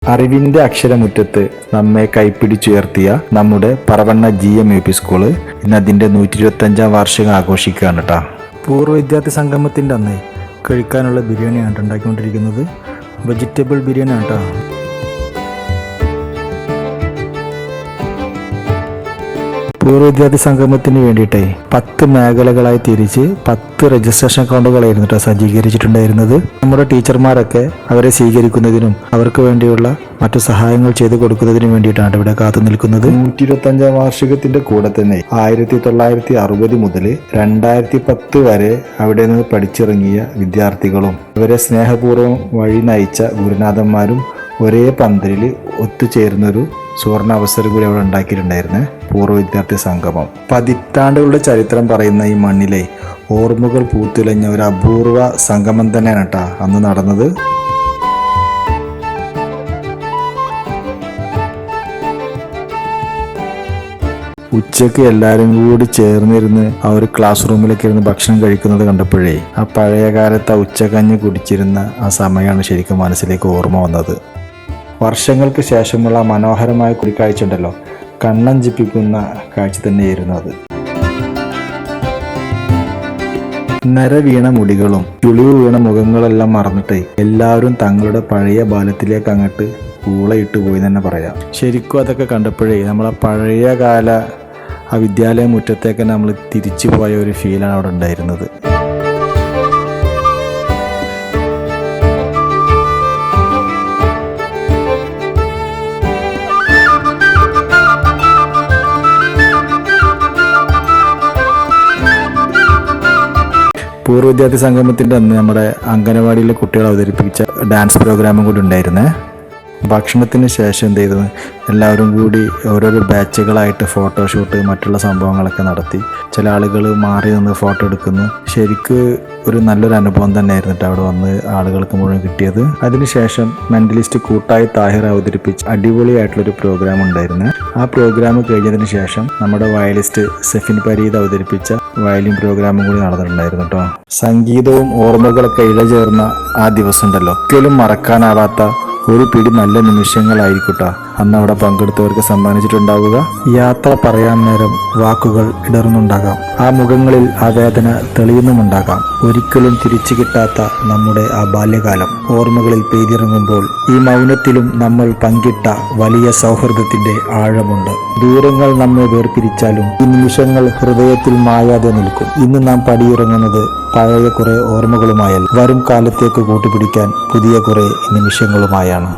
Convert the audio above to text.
അറിവിന്റെ അക്ഷരമുറ്റത്ത് നമ്മെ കൈപ്പിടിച്ചുയർത്തിയ നമ്മുടെ പറവണ്ണ GM UP സ്കൂള് ഇന്ന് അതിന്റെ 125-ാം വാർഷികം ആഘോഷിക്കുകയാണ് കേട്ടോ. പൂർവ്വ വിദ്യാർത്ഥി സംഗമത്തിന്റെ അന്ന് കഴിക്കാനുള്ള ബിരിയാണിയാണ് ഉണ്ടാക്കിക്കൊണ്ടിരിക്കുന്നത്. വെജിറ്റബിൾ ബിരിയാണി ആണ് കേട്ടോ. പൂർവ്വ വിദ്യാർത്ഥി സംഗമത്തിന് വേണ്ടിയിട്ടേ 10 മേഖലകളായി തിരിച്ച് 10 രജിസ്ട്രേഷൻ അക്കൗണ്ടുകളായിരുന്നു കേട്ടോ സജ്ജീകരിച്ചിട്ടുണ്ടായിരുന്നത്. നമ്മുടെ ടീച്ചർമാരൊക്കെ അവരെ സ്വീകരിക്കുന്നതിനും അവർക്ക് വേണ്ടിയുള്ള മറ്റു സഹായങ്ങൾ ചെയ്തു കൊടുക്കുന്നതിനും വേണ്ടിയിട്ടാണ് ഇവിടെ കാത്തു നിൽക്കുന്നത്. 125-ാം വാർഷികത്തിന്റെ കൂടെ തന്നെ 1960 മുതൽ 2010 വരെ അവിടെ നിന്ന് പഠിച്ചിറങ്ങിയ വിദ്യാർത്ഥികളും അവരെ സ്നേഹപൂർവ്വം വഴി നയിച്ച ഗുരുനാഥന്മാരും ഒരേ പന്തലിൽ ഒത്തുചേരുന്നൊരു സുവർണ അവസരം കൂടി അവിടെ ഉണ്ടാക്കിയിട്ടുണ്ടായിരുന്നേ. പൂർവ്വ വിദ്യാർത്ഥി സംഗമം പതിറ്റാണ്ടുകളുടെ ചരിത്രം പറയുന്ന ഈ മണ്ണിലെ ഓർമ്മകൾ പൂത്തുലഞ്ഞ ഒരു അപൂർവ സംഗമം തന്നെയാണ് കേട്ടോ അന്ന് നടന്നത്. ഉച്ചയ്ക്ക് എല്ലാവരും കൂടി ചേർന്നിരുന്ന് ആ ഒരു ക്ലാസ് റൂമിലൊക്കെ ഇരുന്ന് ഭക്ഷണം കഴിക്കുന്നത് കണ്ടപ്പോഴേ ആ പഴയ കാലത്ത് ആ ഉച്ചക്കഞ്ഞ് കുടിച്ചിരുന്ന ആ സമയമാണ് ശരിക്കും മനസ്സിലേക്ക് ഓർമ്മ വന്നത്. വർഷങ്ങൾക്ക് ശേഷമുള്ള മനോഹരമായ കൂടിക്കാഴ്ച ഉണ്ടല്ലോ, കണ്ണഞ്ചിപ്പിക്കുന്ന കാഴ്ച തന്നെയായിരുന്നു അത്. നര വീണ മുടികളും ചുളിവ് വീണ മുഖങ്ങളെല്ലാം മറന്നിട്ട് എല്ലാവരും തങ്ങളുടെ പഴയ ബാല്യത്തിലേക്ക് അങ്ങോട്ട് ഊളയിട്ട് പോയി തന്നെ പറയാം. ശരിക്കും അതൊക്കെ കണ്ടപ്പോഴേ നമ്മളെ പഴയ കാല ആ വിദ്യാലയ മുറ്റത്തേക്ക് നമ്മൾ തിരിച്ചു പോയ ഒരു ഫീലാണ് അവിടെ ഉണ്ടായിരുന്നത്. പൂർവ്വ വിദ്യാർത്ഥി സംഗമത്തിൻ്റെ അന്ന് നമ്മുടെ അംഗനവാടിയിലെ കുട്ടികൾ അവതരിപ്പിച്ച ഡാൻസ് പ്രോഗ്രാമും കൂടി ഉണ്ടായിരുന്നേ. ഭക്ഷണത്തിന് ശേഷം എന്ത് ചെയ്തത്, എല്ലാവരും കൂടി ഓരോരോ ബാച്ചുകളായിട്ട് ഫോട്ടോഷൂട്ട് മറ്റുള്ള സംഭവങ്ങളൊക്കെ നടത്തി. ചില ആളുകൾ മാറി നിന്ന് ഫോട്ടോ എടുക്കുന്നു. ശരിക്ക് ഒരു നല്ലൊരു അനുഭവം തന്നെയായിരുന്നു അവിടെ വന്ന് ആളുകൾക്ക് മുഴുവൻ കിട്ടിയത്. അതിനുശേഷം മെന്റലിസ്റ്റ് കൂട്ടായി താഹിർ അവതരിപ്പിച്ച അടിപൊളിയായിട്ടുള്ളൊരു പ്രോഗ്രാം ഉണ്ടായിരുന്നു. ആ പ്രോഗ്രാം കഴിഞ്ഞതിന് ശേഷം നമ്മുടെ വയലിസ്റ്റ് സെഫിൻ പരീദ് അവതരിപ്പിച്ച വയലിൻ പ്രോഗ്രാമും കൂടി നടന്നിട്ടുണ്ടായിരുന്നു കേട്ടോ. സംഗീതവും ഓർമ്മകളൊക്കെ ഇഴചേർന്ന ആ ദിവസം ഉണ്ടല്ലോ, ഒരിക്കലും മറക്കാനാവാത്ത ഒരു പിടി നല്ല നിമിഷങ്ങളായിരിക്കട്ടെ അന്ന് അവിടെ പങ്കെടുത്തവർക്ക് സമ്മാനിച്ചിട്ടുണ്ടാവുക. യാത്ര പറയാൻ നേരം വാക്കുകൾ ഇടറുന്നുണ്ടാകാം, ആ മുഖങ്ങളിൽ ആ വേദന തെളിയുന്നുമുണ്ടാകാം. ഒരിക്കലും തിരിച്ചു കിട്ടാത്ത നമ്മുടെ ആ ബാല്യകാലം ഓർമ്മകളിൽ പെയ്തിറങ്ങുമ്പോൾ ഈ മൗനത്തിലും നമ്മൾ പങ്കിട്ട വലിയ സൗഹൃദത്തിന്റെ ആഴമുണ്ട്. ദൂരങ്ങൾ നമ്മെ വേർപിരിച്ചാലും ഈ നിമിഷങ്ങൾ ഹൃദയത്തിൽ മായാതെ നിൽക്കും. ഇന്ന് നാം പടിയിറങ്ങുന്നത് പഴയ കുറെ ഓർമ്മകളുമായല്ല, വരും കാലത്തേക്ക് കൂട്ടുപിടിക്കാൻ പുതിയ കുറെ നിമിഷങ്ങളുമായാണ്.